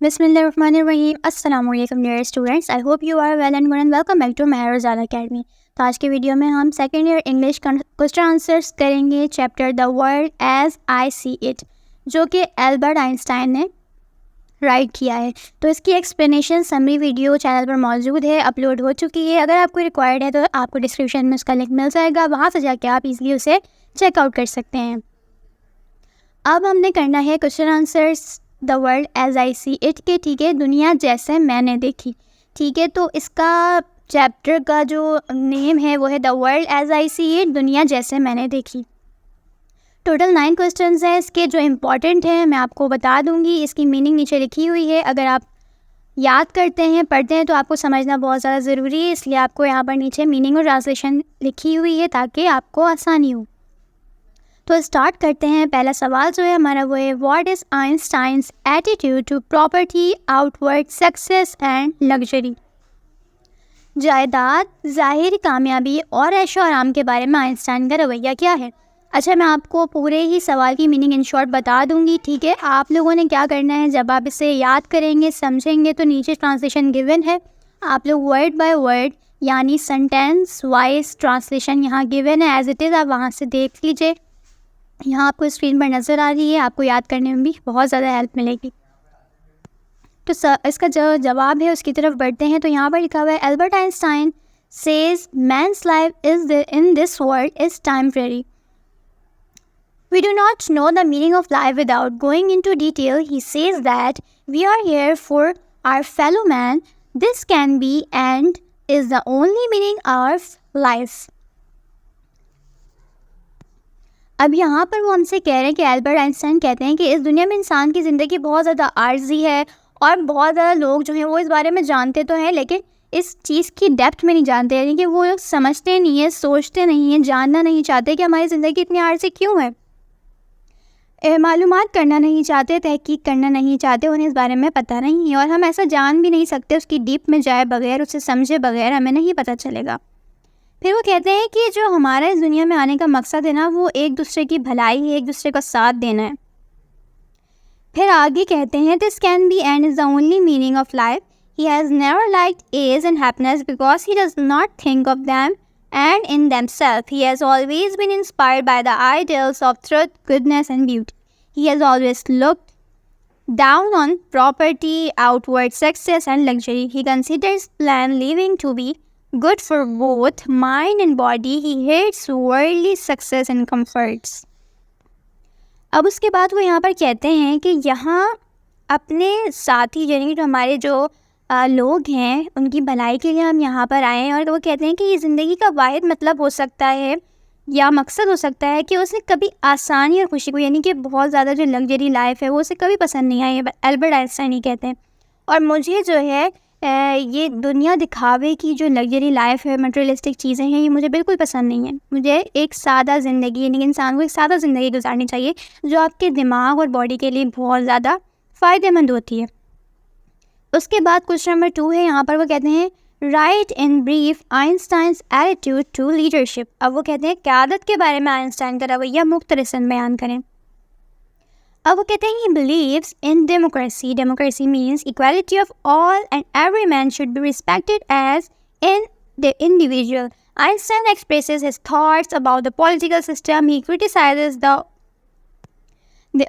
بسم اللہ الرحمن الرحیم. السلام علیکم dear students. I hope you are well and good and welcome back to Mahir Razan academy. تو آج کے ویڈیو میں ہم second year English question answers کریں گے chapter the world as I see it, جو کہ البرٹ آئنسٹائن نے رائٹ کیا ہے. تو اس کی ایکسپلینیشن سمری ویڈیو چینل پر موجود ہے، اپلوڈ ہو چکی ہے. اگر آپ کو ریکوائرڈ ہے تو آپ کو ڈسکرپشن میں اس کا لنک مل جائے گا، وہاں سے جا کے آپ ایزیلی اسے چیک آؤٹ کر سکتے ہیں. اب ہم نے کرنا ہے question answers the world as I see it کے، ٹھیک ہے، دنیا جیسے میں نے دیکھی. ٹھیک ہے، تو اس کا چیپٹر کا جو نیم ہے وہ ہے دا world as I see it, دنیا جیسے میں نے دیکھی. ٹوٹل 9 کوسچنز ہیں اس کے جو امپورٹنٹ ہیں میں آپ کو بتا دوں گی. اس کی میننگ نیچے لکھی ہوئی ہے، اگر آپ یاد کرتے ہیں پڑھتے ہیں تو آپ کو سمجھنا بہت زیادہ ضروری ہے، اس لیے آپ کو یہاں پر نیچے میننگ اور ٹرانسلیشن لکھی ہوئی ہے تاکہ آپ کو آسانی ہو. تو اسٹارٹ کرتے ہیں. پہلا سوال جو ہے ہمارا وہ ہے what is Einstein's attitude to property, outward success and luxury. جائیداد، ظاہری کامیابی اور عیش و آرام کے بارے میں آئنسٹائن کا رویہ کیا ہے؟ اچھا، میں آپ کو پورے ہی سوال کی میننگ ان شارٹ بتا دوں گی. ٹھیک ہے، آپ لوگوں نے کیا کرنا ہے، جب آپ اسے یاد کریں گے سمجھیں گے تو نیچے ٹرانسلیشن گیون ہے، آپ لوگ ورڈ بائی ورڈ یعنی سینٹینس وائز ٹرانسلیشن یہاں گیون ہے ایز اٹ از، آپ وہاں سے دیکھ لیجیے. یہاں آپ کو اسکرین پر نظر آ رہی ہے، آپ کو یاد کرنے میں بھی بہت زیادہ ہیلپ ملے گی. تو اس کا جو جواب ہے اس کی طرف بڑھتے ہیں. تو یہاں پر لکھا ہوا ہے Albert Einstein says man's life in this world is temporary. We do not know the meaning of life without going into detail. He says that we are here for our fellow man. This can be and is the only meaning of life. اب یہاں پر وہ ہم سے کہہ رہے ہیں کہ Albert Einstein کہتے ہیں کہ اس دنیا میں انسان کی زندگی بہت زیادہ عارضی ہے، اور بہت زیادہ لوگ جو ہیں وہ اس بارے میں جانتے تو ہیں لیکن اس چیز کی ڈیپتھ میں نہیں جانتے، یعنی کہ وہ لوگ سمجھتے نہیں ہیں، سوچتے نہیں ہیں، جاننا نہیں چاہتے کہ ہماری زندگی اتنی عارضی کیوں ہے. معلومات کرنا نہیں چاہتے، تحقیق کرنا نہیں چاہتے، انہیں اس بارے میں پتہ نہیں ہے، اور ہم ایسا جان بھی نہیں سکتے، اس کی ڈیپ میں جائے بغیر، اسے سمجھے بغیر ہمیں نہیں پتہ چلے گا. پھر وہ کہتے ہیں کہ جو ہمارا اس دنیا میں آنے کا مقصد ہے نا، وہ ایک دوسرے کی بھلائی ہے، ایک دوسرے کا ساتھ دینا ہے. پھر آگے کہتے ہیں this can be and is the only meaning of life. He has never liked ease and happiness because he does not think of them and in themselves. He has always been inspired by the ideals of truth, goodness and beauty. He has always looked down on property, outward success and luxury. He considers plain living to be good for both mind and body. He hates worldly success and comforts. اب اس کے بعد وہ یہاں پر کہتے ہیں کہ یہاں اپنے ساتھی یعنی جو ہمارے جو لوگ ہیں ان کی بھلائی کے لیے ہم یہاں پر آئے ہیں، اور وہ کہتے ہیں کہ یہ زندگی کا واحد مطلب ہو سکتا ہے یا مقصد ہو سکتا ہے کہ اسے کبھی آسانی اور خوشی کو، یعنی کہ بہت زیادہ جو لگژری لائف ہے وہ اسے کبھی پسند نہیں آئی. البرٹ آئنسٹائن ہی کہتے ہیں. اور مجھے جو ہے یہ دنیا دکھاوے کی جو لگژری لائف ہے، مٹیریلسٹک چیزیں ہیں، یہ مجھے بالکل پسند نہیں ہیں. مجھے ایک سادہ زندگی، یعنی کہ انسان کو ایک سادہ زندگی گزارنی چاہیے جو آپ کے دماغ اور باڈی کے لیے بہت زیادہ فائدہ مند ہوتی ہے. اس کے بعد کوسچن نمبر 2 ہے، یہاں پر وہ کہتے ہیں write in brief Einstein's attitude to leadership. اب وہ کہتے ہیں قیادت کے بارے میں آئنسٹائن کا رویہ مختصراً بیان کریں. اب وہ کہتے ہیں he believes in democracy. Democracy means equality of all and every man should be respected as in the individual. Einstein expresses his thoughts about the political system. He criticizes the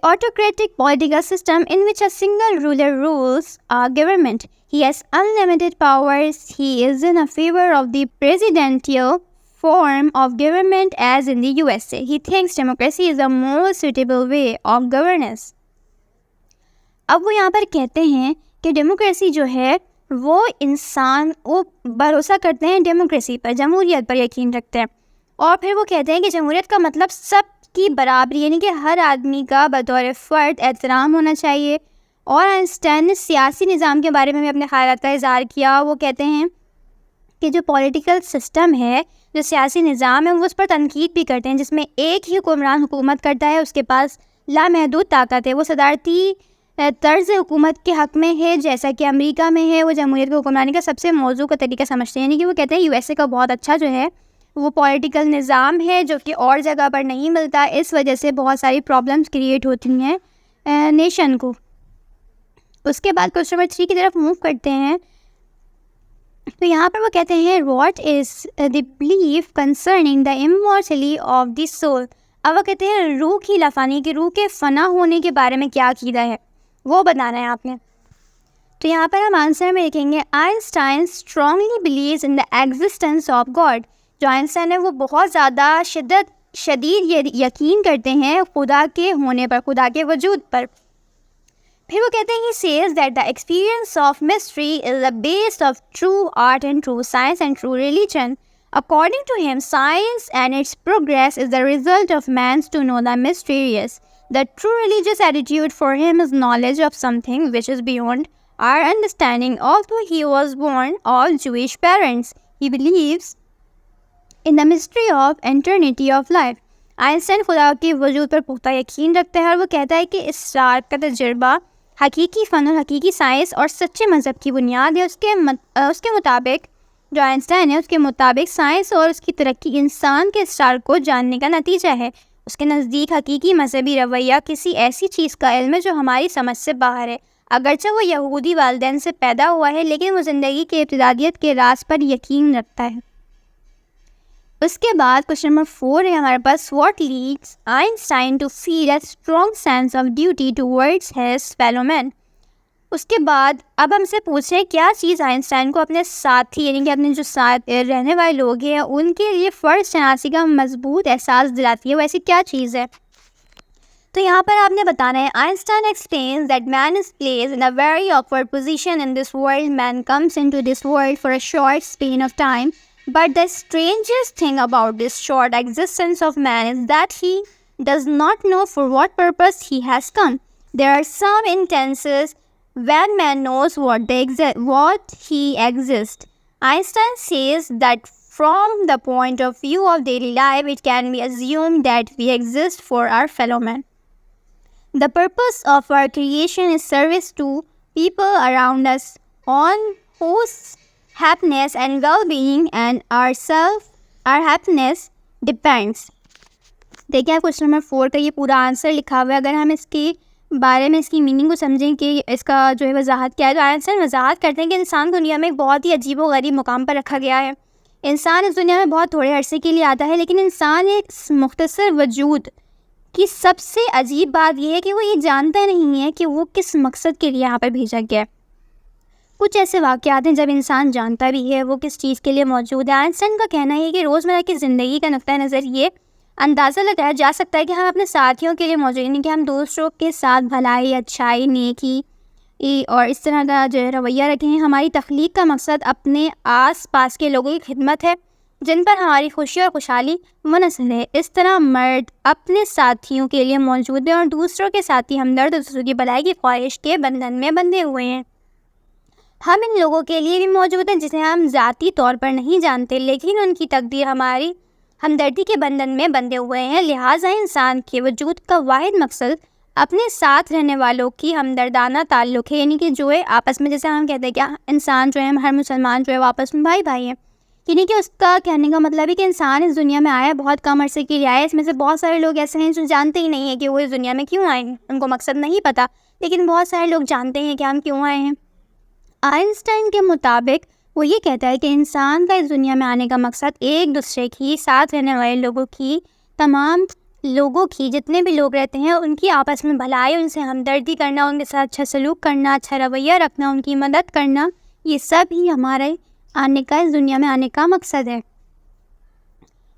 autocratic political system in which a single ruler rules a government. He has unlimited powers. He is in a favor of the presidential form of government as in the USA. He thinks democracy is the most suitable way of governance. اب وہ یہاں پر کہتے ہیں کہ democracy جو ہے وہ انسان وہ بھروسہ کرتے ہیں ڈیموکریسی پر، جمہوریت پر یقین رکھتے ہیں، اور پھر وہ کہتے ہیں کہ جمہوریت کا مطلب سب کی برابری، یعنی کہ ہر آدمی کا بطور فرد احترام ہونا چاہیے. اور آئنسٹائن نے سیاسی نظام کے بارے میں بھی اپنے خیالات کا اظہار کیا. وہ کہتے ہیں کہ جو پولیٹیکل سسٹم ہے، جو سیاسی نظام ہے، وہ اس پر تنقید بھی کرتے ہیں جس میں ایک ہی حکمران حکومت کرتا ہے، اس کے پاس لامحدود طاقت ہے، وہ صدارتی طرز حکومت کے حق میں ہے جیسا کہ امریکہ میں ہے. وہ جمہوریت کو حکمرانی کا سب سے موضوع کا طریقہ سمجھتے ہیں، یعنی کہ وہ کہتے ہیں یو ایس اے کا بہت اچھا جو ہے وہ پولیٹیکل نظام ہے جو کہ اور جگہ پر نہیں ملتا. اس وجہ سے بہت ساری پرابلمس کریٹ ہوتی ہیں نیشن کو. اس کے بعد کوشچن نمبر 3 کی طرف موو کرتے ہیں. تو یہاں پر وہ کہتے ہیں what is the belief concerning the immortality of the soul. اب وہ کہتے ہیں روح کی لفانی کی روح کے فنا ہونے کے بارے میں کیا عقیدہ ہے وہ بتانا ہے آپ نے. تو یہاں پر ہم آنسر میں لکھیں گے Einstein strongly believes in the existence of God. جو آئنسٹائن ہے وہ بہت زیادہ شدید یقین کرتے ہیں خدا کے ہونے پر, خدا کے وجود پر. پھر وہ کہتے ہیں he says that the experience of mystery is the base of true art and true science and true religion. According to him, science and its progress is the result of man's to know the mysterious. The true religious attitude for him is knowledge of something which is beyond our understanding. Although he was born of Jewish parents, he believes in the mystery of eternity of life. Einstein خدا کے وجود پر پختہ یقین رکھتا ہے اور وہ کہتا ہے کہ اس رات کا تجربہ حقیقی فن اور حقیقی سائنس اور سچے مذہب کی بنیاد ہے. اس کے مطابق جو آئنسٹائن ہے اس کے مطابق سائنس اور اس کی ترقی انسان کے اسرار کو جاننے کا نتیجہ ہے. اس کے نزدیک حقیقی مذہبی رویہ کسی ایسی چیز کا علم ہے جو ہماری سمجھ سے باہر ہے. اگرچہ وہ یہودی والدین سے پیدا ہوا ہے لیکن وہ زندگی کے ابتدائیت کے راز پر یقین رکھتا ہے. اس کے بعد کوشچن نمبر 4 ہے ہمارے پاس what leads Einstein to feel a strong sense of duty towards his fellow man. اس کے بعد اب ہم سے پوچھیں کیا چیز آئنسٹائن کو اپنے ساتھی یعنی کہ اپنے جو ساتھ رہنے والے لوگ ہیں ان کے لیے فرض شناسی کا مضبوط احساس دلاتی ہے, وہ ایسی کیا چیز ہے. تو یہاں پر آپ نے بتانا ہے Einstein explains that man is placed in a very awkward position in this world. Man comes into this world for a short span of time. But the strangest thing about this short existence of man is that he does not know for what purpose he has come. There are some instances when man knows what he exists. Einstein says that from the point of view of daily life, it can be assumed that we exist for our fellow man. The purpose of our creation is service to people around us, on whose happiness and well-being and our happiness depends. دیکھیں آپ question number 4 کا یہ پورا answer لکھا ہوا ہے. اگر ہم اس کے بارے میں اس کی میننگ کو سمجھیں کہ اس کا جو ہے وضاحت کیا ہے تو آئنسٹائن وضاحت کرتے ہیں کہ انسان دنیا میں ایک بہت ہی عجیب و غریب مقام پر رکھا گیا ہے. انسان اس دنیا میں بہت تھوڑے عرصے کے لیے آتا ہے لیکن انسان ایک مختصر وجود کی سب سے عجیب بات یہ ہے کہ وہ یہ جانتا نہیں ہے کہ وہ کس مقصد کے لیے یہاں پر بھیجا گیا ہے. کچھ ایسے واقعات ہیں جب انسان جانتا بھی ہے وہ کس چیز کے لیے موجود ہے. آئنسٹائن کا کہنا ہے کہ روزمرہ کی زندگی کا نقطۂ نظر یہ اندازہ لگایا جا سکتا ہے کہ ہم اپنے ساتھیوں کے لیے موجود ہیں, یعنی کہ ہم دوسروں کے ساتھ بھلائی, اچھائی, نیکی اور اس طرح کا جو ہے رویہ رکھیں ہیں. ہماری تخلیق کا مقصد اپنے آس پاس کے لوگوں کی خدمت ہے جن پر ہماری خوشی اور خوشحالی منحصر ہے. اس طرح مرد اپنے ساتھیوں کے لیے موجود ہیں اور دوسروں کے ساتھی ہمدرد اور دوسروں کی بھلائی کی خواہش کے بندھن میں بندھے ہوئے ہیں. ہم ان لوگوں کے لیے بھی موجود ہیں جسے ہم ذاتی طور پر نہیں جانتے لیکن ان کی تقدیر ہماری ہمدردی کے بندھن میں بندھے ہوئے ہیں. لہٰذا انسان کے وجود کا واحد مقصد اپنے ساتھ رہنے والوں کی ہمدردانہ تعلق ہے, یعنی کہ جو ہے آپس میں جیسے ہم کہتے ہیں کہ انسان جو ہے ہر مسلمان جو ہے وہ آپس میں بھائی ہیں. یعنی کہ اس کا کہنے کا مطلب ہے کہ انسان اس دنیا میں آیا بہت کم عرصے کے لیے آیا. اس میں سے بہت سارے لوگ ایسے ہیں جو جانتے ہی نہیں ہیں کہ وہ اس دنیا میں کیوں آئے ہیں, ان کو مقصد نہیں پتہ, لیکن بہت سارے لوگ جانتے ہیں کہ ہم کیوں آئے ہیں. آئنسٹائن کے مطابق وہ یہ کہتا ہے کہ انسان کا اس دنیا میں آنے کا مقصد ایک دوسرے کی ساتھ رہنے والے لوگوں کی تمام لوگوں کی جتنے بھی لوگ رہتے ہیں ان کی آپس میں بھلائی, ان سے ہمدردی کرنا, ان کے ساتھ اچھا سلوک کرنا, اچھا رویہ رکھنا, ان کی مدد کرنا, یہ سب ہی ہمارے آنے کا اس دنیا میں آنے کا مقصد ہے.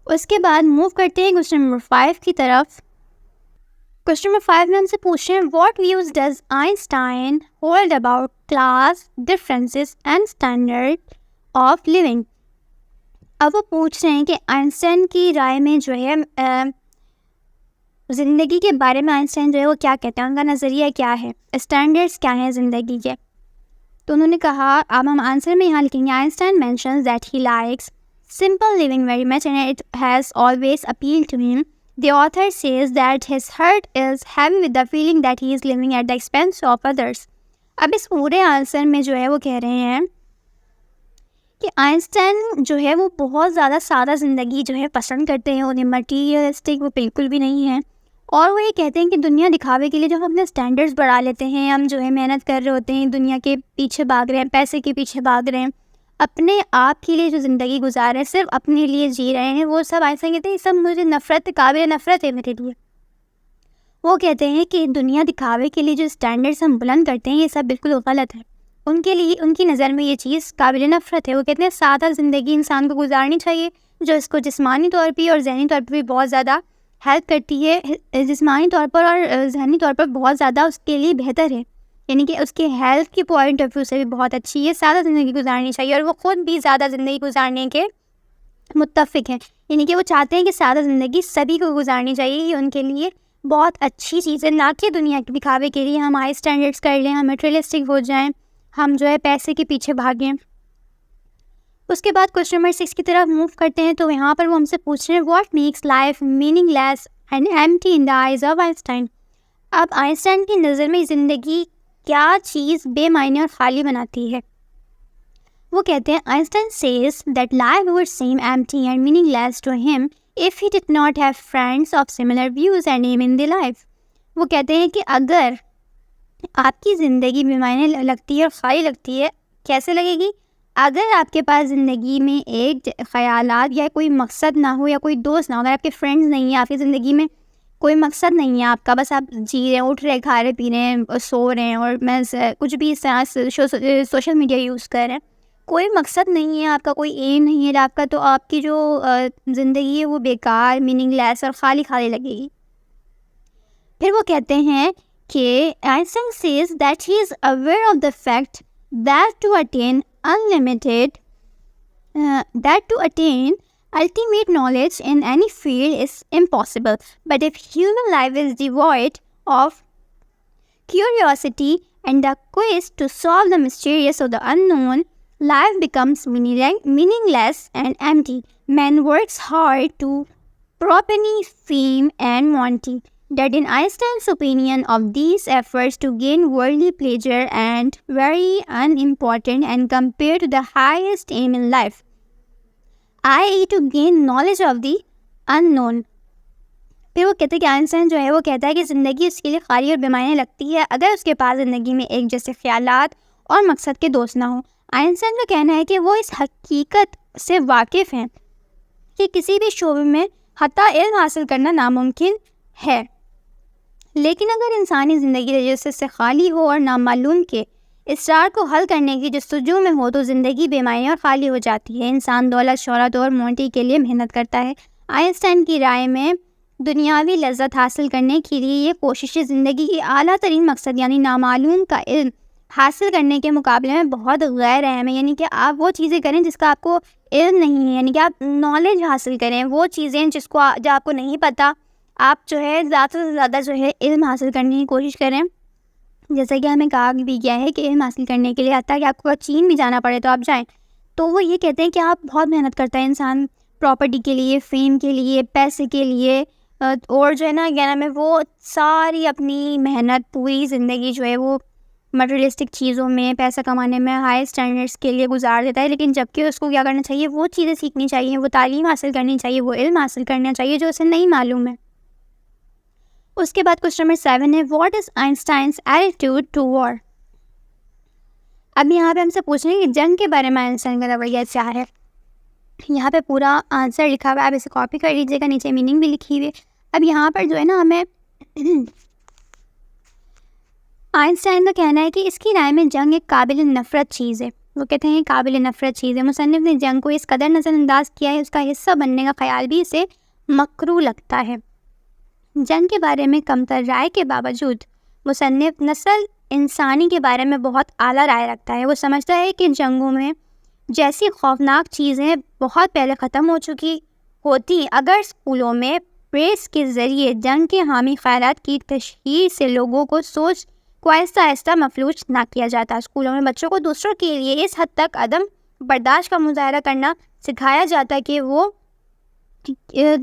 اس کے بعد موو کرتے ہیں کوشچن نمبر 5 کی طرف. کوشچن نمبر 5 میں ہم سے پوچھیں what views does Einstein hold about class differences and standard of living. اب وہ پوچھ رہے ہیں کہ آئنسٹائن کی رائے میں جو ہے زندگی کے بارے میں آئنسٹائن جو ہے وہ کیا کہتے ہیں, ان کا نظریہ کیا ہے, اسٹینڈرڈس کیا ہیں زندگی کے. تو انہوں نے کہا, اب ہم آنسر میں یہاں لکھیں گے Einstein mentions that he likes simple living very much and it has always appealed to him. The author says that his heart is heavy with the feeling that he is living at the expense of others. اب اس پورے answer میں جو ہے وہ کہہ رہے ہیں کہ آئنسٹائن جو ہے وہ بہت زیادہ سادہ زندگی جو ہے پسند کرتے ہیں, انہیں مٹیریلسٹک وہ بالکل بھی نہیں ہے اور وہ یہ کہتے ہیں کہ دنیا دکھاوے کے لیے جو ہم اپنے اسٹینڈرڈس بڑھا لیتے ہیں، ہم جو ہے محنت کر رہے ہوتے ہیں، دنیا کے پیچھے بھاگ رہے ہیں، پیسے کے پیچھے بھاگ رہے ہیں، اپنے آپ کے لیے جو زندگی گزار رہے ہیں، صرف اپنے لیے جی رہے ہیں، وہ سب ایسا کہتے ہیں یہ سب مجھے قابل نفرت ہے میرے لیے۔ وہ کہتے ہیں کہ دنیا دکھاوے کے لیے جو اسٹینڈرڈس ہم بلند کرتے ہیں یہ سب بالکل غلط ہے، ان کے لیے، ان کی نظر میں یہ چیز قابل نفرت ہے۔ وہ کہتے ہیں سادہ زندگی انسان کو گزارنی چاہیے جو اس کو جسمانی طور پہ اور ذہنی طور پہ بھی بہت زیادہ ہیلپ کرتی ہے، جسمانی طور پر اور ذہنی طور پر بہت زیادہ اس کے لیے بہتر ہے، یعنی کہ اس کے ہیلتھ کی پوائنٹ آف ویو سے بھی بہت اچھی ہے، سادہ زندگی گزارنی چاہیے، اور وہ خود بھی زیادہ زندگی گزارنے کے متفق ہیں، یعنی کہ وہ چاہتے ہیں کہ سادہ زندگی سبھی کو گزارنی چاہیے، یہ ان کے لیے بہت اچھی چیز ہے، نہ کہ دنیا کے دکھاوے کے لیے ہم ہائی اسٹینڈرڈس کر لیں، ہم میٹریلسٹک ہو جائیں، ہم جو ہے پیسے کے پیچھے بھاگیں۔ اس کے بعد کوسچن نمبر 6 کی طرف موو کرتے ہیں، تو یہاں پر وہ ہم سے پوچھ رہے ہیں what makes life meaningless and empty in the eyes of Einstein. اب آئنسٹائن کی نظر میں زندگی کیا چیز بے معنی اور خالی بناتی ہے؟ وہ کہتے ہیں Einstein says that life would seem empty and meaningless to him if he did not have friends of similar views and aim in their life۔ وہ کہتے ہیں کہ اگر آپ کی زندگی بے معنی لگتی ہے اور خالی لگتی ہے، کیسے لگے گی؟ اگر آپ کے پاس زندگی میں ایک خیالات یا کوئی مقصد نہ ہو یا کوئی دوست نہ ہو، اگر آپ کے فرینڈز نہیں ہیں، آپ کی زندگی میں کوئی مقصد نہیں ہے آپ کا، بس آپ جی رہے ہیں، اٹھ رہے، کھا رہے، پی رہے ہیں، سو رہے ہیں، اور میں کچھ بھی اس طرح سوشل میڈیا یوز کر رہے ہیں، کوئی مقصد نہیں ہے آپ کا، کوئی ایم نہیں ہے آپ کا، تو آپ کی جو زندگی ہے وہ بیکار، میننگ لیس اور خالی خالی لگے گی۔ پھر وہ کہتے ہیں کہ Einstein says that he is aware of the fact that to attain ultimate knowledge in any field is impossible, but if human life is devoid of curiosity and the quest to solve the mysterious of the unknown, life becomes meaningless and empty. Man works hard to properly fame and vanity. That in Einstein's opinion of these efforts to gain worldly pleasure and very unimportant and compared to the highest aim in life, i.e. to gain knowledge of the unknown۔ پھر وہ کہتے ہیں کہ Einstein جو ہے وہ کہتا ہے کہ زندگی اس کے لیے خالی اور بے معنی لگتی ہے اگر اس کے پاس زندگی میں ایک جیسے خیالات اور مقصد کے دوست نہ ہوں۔ آئنسٹائن کا کہنا ہے کہ وہ اس حقیقت سے واقف ہیں کہ کسی بھی شعبے میں حتیٰ علم حاصل کرنا ناممکن ہے، لیکن اگر انسانی زندگی تجسس سے خالی ہو اور نامعلوم کے اسرار کو حل کرنے کی جستجو میں ہو تو زندگی بے معنی اور خالی ہو جاتی ہے۔ انسان دولت، شہرت اور مونٹی کے لیے محنت کرتا ہے۔ آئنسٹائن کی رائے میں دنیاوی لذت حاصل کرنے کے لیے یہ کوششیں زندگی کی اعلیٰ ترین مقصد یعنی نامعلوم کا علم حاصل کرنے کے مقابلے میں بہت غیر اہم ہے، یعنی کہ آپ وہ چیزیں کریں جس کا آپ کو علم نہیں ہے، یعنی کہ آپ نالج حاصل کریں، وہ چیزیں جو آپ کو نہیں پتہ، آپ جو ہے زیادہ سے زیادہ جو ہے علم حاصل کرنے کی کوشش کریں۔ جیسا کہ ہمیں کہا بھی گیا ہے کہ علم حاصل کرنے کے لیے حتیٰ کہ آپ کو چین بھی جانا پڑے تو آپ جائیں۔ تو وہ یہ کہتے ہیں کہ آپ بہت محنت کرتا ہے انسان پراپرٹی کے لیے، فیم کے لیے، پیسے کے لیے، اور جو ہے نا کہنا میں وہ ساری اپنی محنت پوری زندگی جو ہے وہ مٹیریلسٹک چیزوں میں، پیسہ کمانے میں، ہائی اسٹینڈرڈس کے لیے گزار دیتا ہے، لیکن جبکہ اس کو کیا کرنا چاہیے، وہ چیزیں سیکھنی چاہیے، وہ تعلیم حاصل کرنی چاہیے، وہ علم حاصل کرنا چاہیے جو اسے نہیں معلوم ہے۔ اس کے بعد کوسچن نمبر 7 ہے what is Einstein's attitude to war. اب یہاں پہ ہم سے پوچھ رہے ہیں کہ جنگ کے بارے میں آئنسٹائن کا رویہ کیا ہے۔ یہاں پہ پورا آنسر لکھا ہوا ہے، آپ اسے کاپی کر لیجیے گا، نیچے میننگ بھی لکھی ہوئی ہے۔ اب یہاں پر جو ہے نا ہمیں آئنسٹائن کا کہنا ہے کہ اس کی رائے میں جنگ ایک قابل نفرت چیز ہے۔ وہ کہتے ہیں قابل نفرت چیز ہے۔ مصنف نے جنگ کو اس قدر نظر انداز کیا ہے، اس کا حصہ بننے کا خیال بھی اسے مکروہ لگتا ہے۔ جنگ کے بارے میں کمتر رائے کے باوجود مصنف نسل انسانی کے بارے میں بہت اعلیٰ رائے رکھتا ہے۔ وہ سمجھتا ہے کہ جنگوں میں جیسی خوفناک چیزیں بہت پہلے ختم ہو چکی ہوتی اگر اسکولوں میں پریس کے ذریعے جنگ کے حامی خیالات کی تشہیر سے لوگوں کو سوچ کو آہستہ آہستہ مفلوج نہ کیا جاتا۔ اسکولوں میں بچوں کو دوسروں کے لیے اس حد تک عدم برداشت کا مظاہرہ کرنا سکھایا جاتا ہے کہ وہ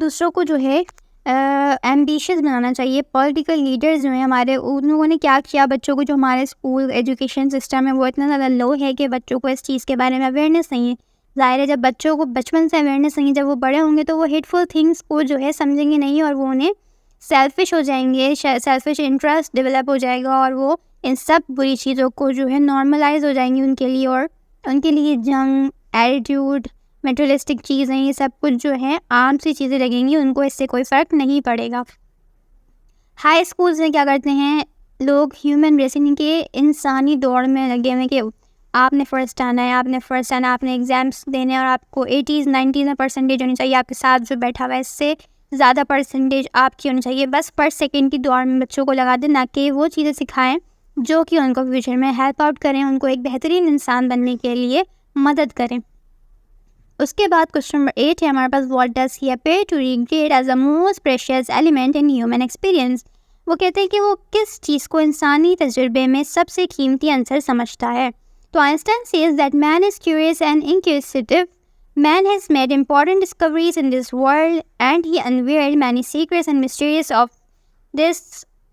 دوسروں کو جو ہے ایمبیشیس بنانا چاہیے۔ پولیٹیکل لیڈرز جو ہیں ہمارے، ان لوگوں نے کیا کیا، بچوں کو جو ہمارے اسکول ایجوکیشن سسٹم ہے وہ اتنا زیادہ لو ہے کہ بچوں کو اس چیز کے بارے میں اویئرنیس نہیں ہے۔ ظاہر ہے جب بچوں کو بچپن سے اویئرنیس نہیں، جب وہ بڑے ہوں گے تو وہ ہیٹفل تھنگس کو جو ہے سمجھیں گے نہیں اور وہ انہیں سیلفش ہو جائیں گے، سیلفش انٹرسٹ ڈیولپ ہو جائے گا، اور وہ ان سب بری چیزوں کو جو ہے نارملائز ہو جائیں گی ان کے لیے، اور ان کے لیے جنگ، ایٹیٹیوڈ، میٹریلسٹک چیزیں، یہ سب کچھ جو ہے عام سی چیزیں لگیں گی، ان کو اس سے کوئی فرق نہیں پڑے گا۔ ہائی اسکولز میں کیا کرتے ہیں لوگ، ہیومن ریسنگ کے انسانی دوڑ میں لگے ہوئے کہ آپ نے فرسٹ آنا ہے، آپ نے ایگزامس دینے، اور آپ کو 80s 90s میں پرسنٹیج ہونی چاہیے، آپ کے ساتھ جو بیٹھا ہوا ہے اس سے زیادہ پرسنٹیج آپ کی ہونی چاہیے۔ بس پر سیکنڈ کی دوڑ میں بچوں کو لگا دیں، نہ کہ وہ چیزیں سکھائیں جو کہ ان کو فیوچر میں ہیلپ آؤٹ کریں، ان کو ایک بہترین انسان بننے کے لیے مدد کریں۔ اس کے بعد کوسچن نمبر 8 ہے ہمارے پاس، what does he appear to regret as a most precious element in human experience? وہ کہتے ہیں کہ وہ کس چیز کو انسانی تجربے میں سب سے قیمتی عنصر سمجھتا ہے۔ تو Einstein says that man is curious and inquisitive. Man has made important discoveries in this world and he unveiled many secrets and mysteries of this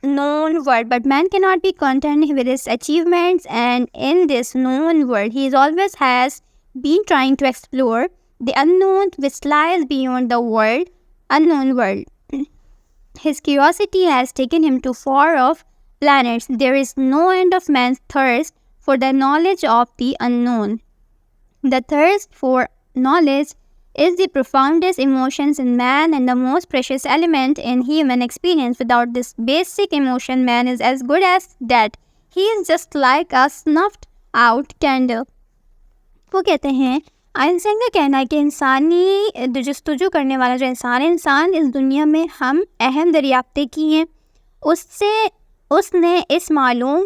known world. But man cannot be content with his achievements, and in this known world he always has been trying to explore the unknown which lies beyond the unknown world. His curiosity has taken him to far off planets. There is no end of man's thirst for the knowledge of the unknown. The thirst for knowledge is the profoundest emotions in man and the most precious element in human experience. Without this basic emotion, man is as good as dead. He is just like a snuffed out candle. وہ کہتے ہیں، Einstein کا کہنا ہے کہ انسانی جستجو کرنے والا جو انسان اس دنیا میں ہم اہم دریافتیں کی ہیں، اس نے اس معلوم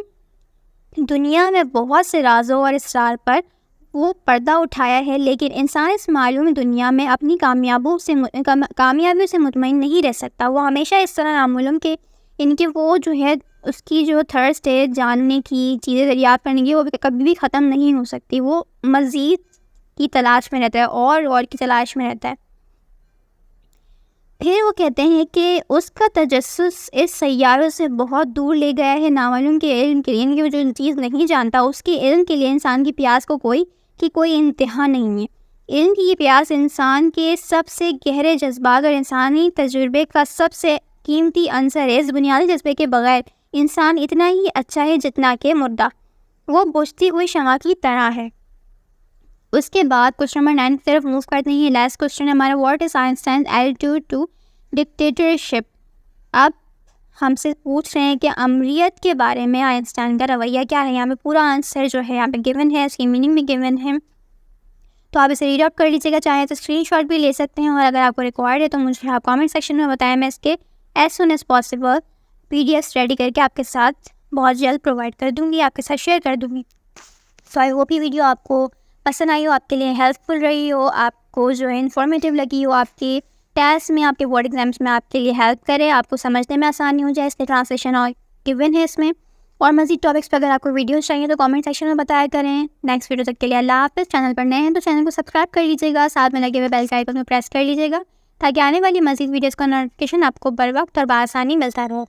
دنیا میں بہت سے رازوں اور اسرار پر وہ پردہ اٹھایا ہے، لیکن انسان اس معلوم دنیا میں اپنی کامیابی سے مطمئن نہیں رہ سکتا۔ وہ ہمیشہ اس طرح نامعلوم کہ ان کے وہ جو ہے اس کی جو تھرسٹ ہے جاننے کی، چیزیں دریافت کرنے کی، وہ کبھی بھی ختم نہیں ہو سکتی۔ وہ مزید کی تلاش میں رہتا ہے اور کی تلاش میں رہتا ہے۔ پھر وہ کہتے ہیں کہ اس کا تجسس اس سیاروں سے بہت دور لے گیا ہے، نامعلوم کے علم کے لیے، یعنی کہ وہ جو چیز نہیں جانتا اس کے علم کے لیے انسان کی پیاس کو کوئی انتہا نہیں ہے۔ علم کی یہ پیاس انسان کے سب سے گہرے جذبات اور انسانی تجربے کا سب سے قیمتی عنصر ہے۔ اس بنیادی جذبے کے بغیر انسان اتنا ہی اچھا ہے جتنا کہ مردہ، وہ بجھتی ہوئی شمع کی طرح ہے۔ اس کے بعد کوسچن نمبر 9 کی طرف موو کرتے ہیں۔ لاسٹ کوسچن ہے ہمارا، what is Einstein attitude to dictatorship? اب ہم سے پوچھ رہے ہیں کہ امریت کے بارے میں آئنسٹائن کا رویہ کیا ہے۔ یہاں پہ پورا آنسر جو ہے یہاں پہ گیون ہے، اس کی میننگ بھی گیون ہے، تو آپ اسے ریڈ آؤٹ کر لیجیے گا، چاہے تو اسکرین شاٹ بھی لے سکتے ہیں، اور اگر آپ کو ریکوائرڈ ہے تو مجھے آپ کامنٹ سیکشن میں بتائیں، میں اس کے as soon as possible PDF ready کر کے آپ کے ساتھ بہت جلد پرووائڈ کر دوں گی، آپ کے ساتھ شیئر کر دوں گی۔ سو آئی ہوپ یہ ویڈیو آپ کو پسند آئی ہو، آپ کے لیے ہیلپ فل رہی ہو، آپ کو جو ہے انفارمیٹیو لگی ہو، آپ کے ٹیسٹ میں، آپ کے بورڈ ایگزامس میں آپ کے لیے ہیلپ کرے، آپ کو سمجھنے میں آسانی ہو جائے، اس کے ٹرانسلیشن اور گیون ہے اس میں۔ اور مزید ٹاپکس پہ اگر آپ کو ویڈیوز چاہیے تو کامنٹ سیکشن میں بتایا کریں۔ نیکسٹ ویڈیو تک کے لیے اللہ حافظ۔ چینل پر نئے ہیں تو چینل کو سبسکرائب کر لیجیے گا، ساتھ میں لگے ہوئے بیل کے آئیکن کو پریس کر لیجیے گا، تاکہ آنے والی مزید ویڈیوز کا نوٹیفیکیشن آپ کو بر وقت اور بآسانی ملتا رہے۔